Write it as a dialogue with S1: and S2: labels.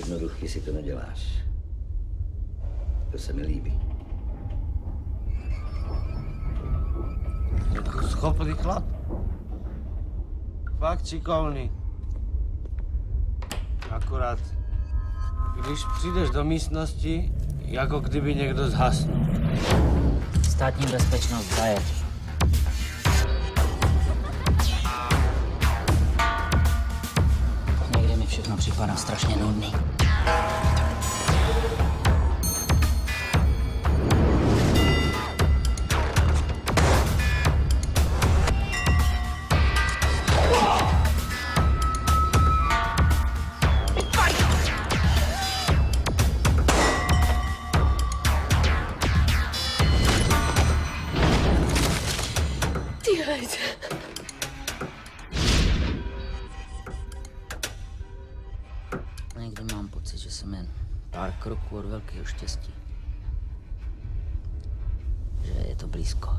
S1: jednoduchý si to neděláš. To se mi líbí.
S2: Jako schopný chlap. Fakt šikovný. Akorát, když přijdeš do místnosti, jako kdyby někdo zhasnul.
S3: Státní bezpečnost zajet. Někdy mi všechno připadá strašně nudný. Někdy mám pocit, že jsem jen pár kroků od velkého štěstí. Že je to blízko.